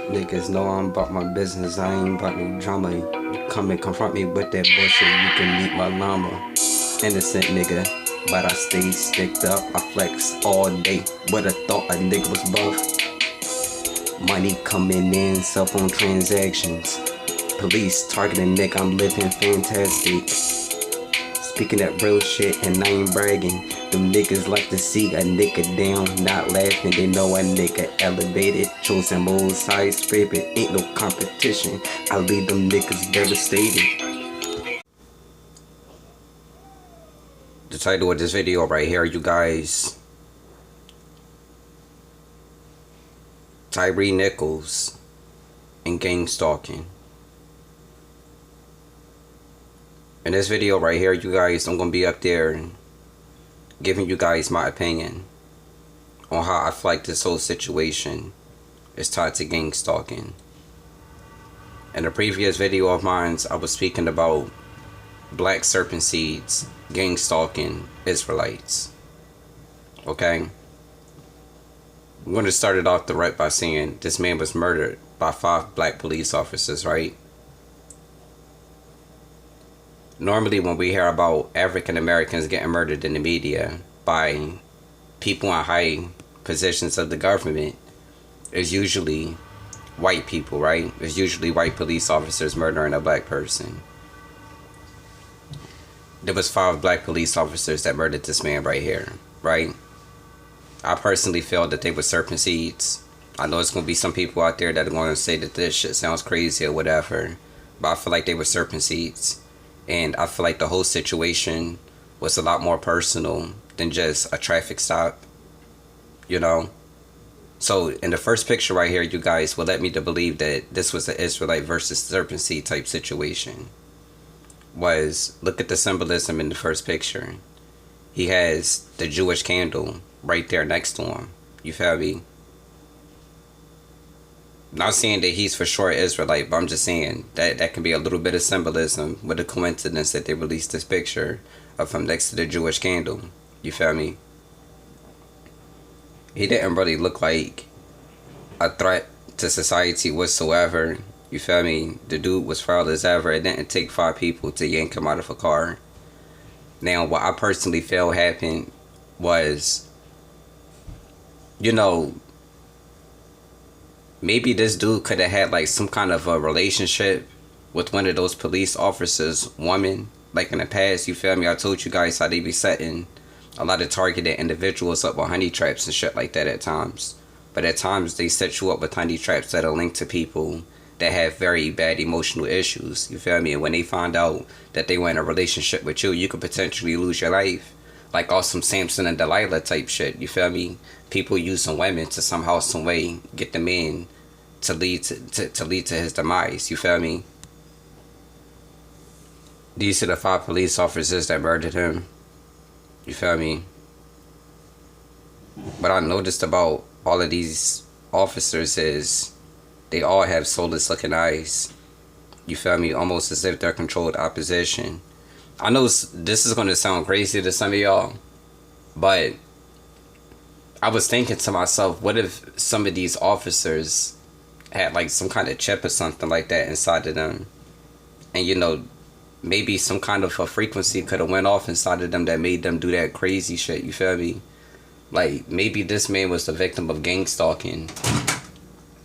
Niggas know I'm about my business, I ain't about no drama. You come and confront me with that bullshit, you can meet my llama. Innocent nigga, but I stay sticked up. I flex all day, but I thought a nigga was both. Money coming in, cell phone transactions. Police targeting nigga, I'm living fantastic. Speaking that real shit and I ain't bragging. Them niggas like to see a nigga down, not laughing. They know a nigga elevated, chosen most high spirit. Ain't no competition, I leave them niggas devastated. The title of this video right here, you guys. Tyre Nichols and gang stalking. In this video right here, you guys, I'm gonna be up there giving you guys my opinion on how I feel like this whole situation is tied to gang stalking. In a previous video of mine, I was speaking about black serpent seeds gang stalking Israelites. Okay? I'm going to start it off the right by saying this man was murdered by 5 black police officers, right? Normally when we hear about African Americans getting murdered in the media by people in high positions of the government, it's usually white people, right? It's usually white police officers murdering a black person. There was 5 black police officers that murdered this man right here, right? I personally feel that they were serpent seeds. I know there's going to be some people out there that are going to say that this shit sounds crazy or whatever, but I feel like they were serpent seeds. And I feel like the whole situation was a lot more personal than just a traffic stop, you know? So in the first picture right here, you guys will let me to believe that this was an Israelite versus serpent seed type situation. Look at the symbolism in the first picture. He has the Jewish candle right there next to him. You feel me? Not saying that he's for sure Israelite, but I'm just saying that that can be a little bit of symbolism with the coincidence that they released this picture of him next to the Jewish candle. You feel me? He didn't really look like a threat to society whatsoever. You feel me? The dude was foul as ever. It didn't take 5 people to yank him out of a car. Now, what I personally feel happened was, you know, maybe this dude could have had like some kind of a relationship with one of those police officers' women, like in the past. You feel me? I told you guys how they be setting a lot of targeted individuals up with honey traps and shit like that at times. But at times they set you up with honey traps that are linked to people that have very bad emotional issues. You feel me? And when they find out that they were in a relationship with you, you could potentially lose your life. Like awesome Samson and Delilah type shit. You feel me? People using women to somehow, some way get the man to lead to his demise. You feel me? These are the 5 police officers that murdered him. You feel me? What I noticed about all of these officers is they all have soulless looking eyes. You feel me? Almost as if they're controlled opposition. I know this is going to sound crazy to some of y'all, but I was thinking to myself, what if some of these officers had like some kind of chip or something like that inside of them, and you know, maybe some kind of a frequency could have went off inside of them that made them do that crazy shit. You feel me? Like maybe this man was the victim of gang stalking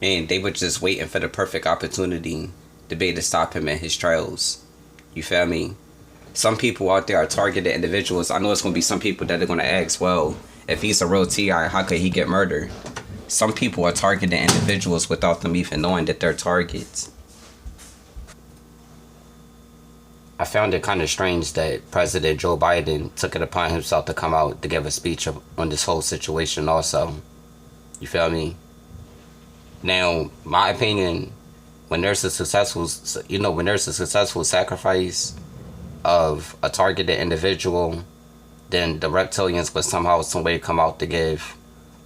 and they were just waiting for the perfect opportunity to be able to stop him in his trails. You feel me? Some people out there are targeted individuals. I know it's going to be some people that are going to ask, well, if he's a real T.I., how could he get murdered? Some people are targeted individuals without them even knowing that they're targets. I found it kind of strange that President Joe Biden took it upon himself to come out to give a speech on this whole situation also. You feel me? Now, my opinion, when there's a successful sacrifice of a targeted individual, then the reptilians would somehow, some way come out to give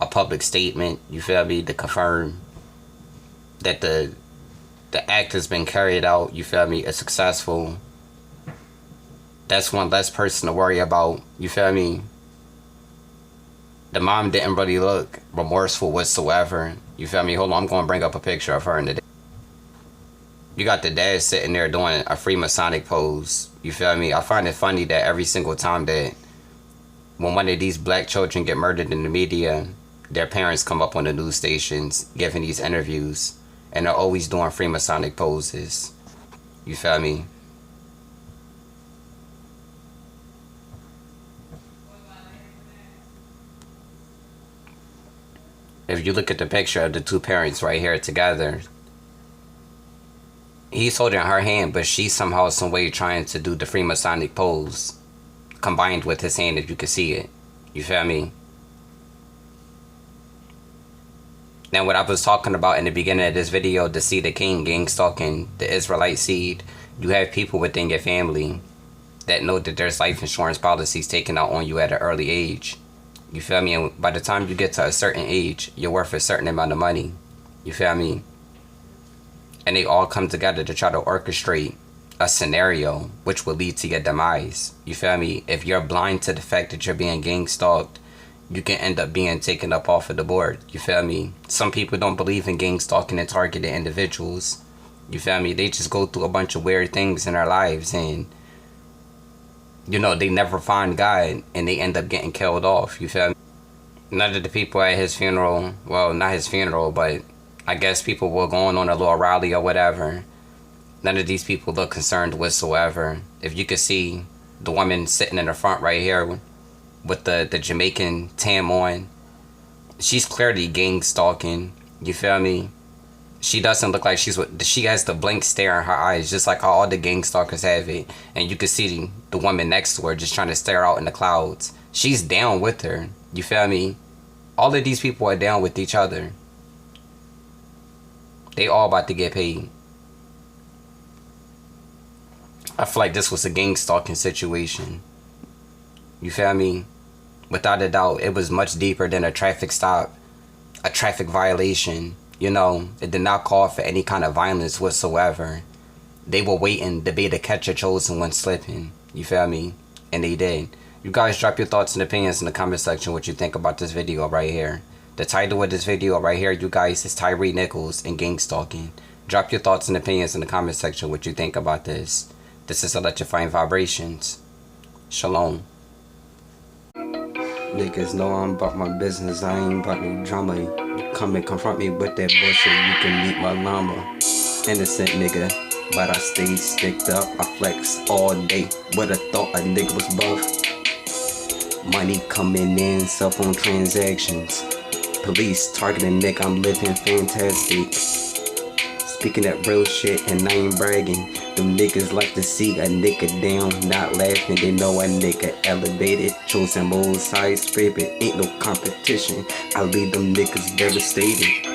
a public statement, you feel me, to confirm that the act has been carried out, you feel me, is successful. That's one less person to worry about, you feel me. The mom didn't really look remorseful whatsoever. You feel me? Hold on, I'm going to bring up a picture of her in the day. You got the dad sitting there doing a Freemasonic pose. You feel me? I find it funny that every single time that when one of these black children get murdered in the media, their parents come up on the news stations giving these interviews, and they're always doing Freemasonic poses. You feel me? If you look at the picture of the two parents right here together, he's holding her hand, but she's somehow, some way trying to do the Freemasonic pose, combined with his hand, if you can see it. You feel me? Now, what I was talking about in the beginning of this video, the seed of Cain, gang stalking, the Israelite seed, you have people within your family that know that there's life insurance policies taken out on you at an early age. You feel me? And by the time you get to a certain age, you're worth a certain amount of money. You feel me? And they all come together to try to orchestrate a scenario which will lead to your demise. You feel me? If you're blind to the fact that you're being gang stalked, you can end up being taken up off of the board. You feel me? Some people don't believe in gang stalking and targeted individuals. You feel me? They just go through a bunch of weird things in their lives, and you know, they never find God and they end up getting killed off. You feel me? None of the people at his funeral, well, not his funeral, but I guess people were going on a little rally or whatever. None of these people look concerned whatsoever. If you could see the woman sitting in the front right here with the Jamaican tam on, she's clearly gang stalking. You feel me? She doesn't look like she has the blank stare in her eyes, just like how all the gang stalkers have it. And you can see the woman next to her just trying to stare out in the clouds. She's down with her. You feel me? All of these people are down with each other. They all about to get paid. I feel like this was a gang stalking situation. You feel me? Without a doubt, it was much deeper than a traffic stop, a traffic violation. You know, it did not call for any kind of violence whatsoever. They were waiting to be to catch a chosen one slipping. You feel me? And they did. You guys drop your thoughts and opinions in the comment section what you think about this video right here. The title of this video right here, you guys, is Tyre Nichols and gang stalking. Drop your thoughts and opinions in the comment section what you think about this. This is Electrifying Vibrations. Shalom. Niggas know I'm about my business, I ain't about no drama. You come and confront me with that bullshit, you can meet my llama. Innocent nigga, but I stay sticked up. I flex all day, would've thought a nigga was both. Money coming in, cell phone transactions. Police targeting nigga, I'm living fantastic. Speaking that real shit and I ain't bragging. Them niggas like to see a nigga down, not laughing. They know a nigga elevated, chosen both sides, favorite. Ain't no competition. I leave them niggas devastated.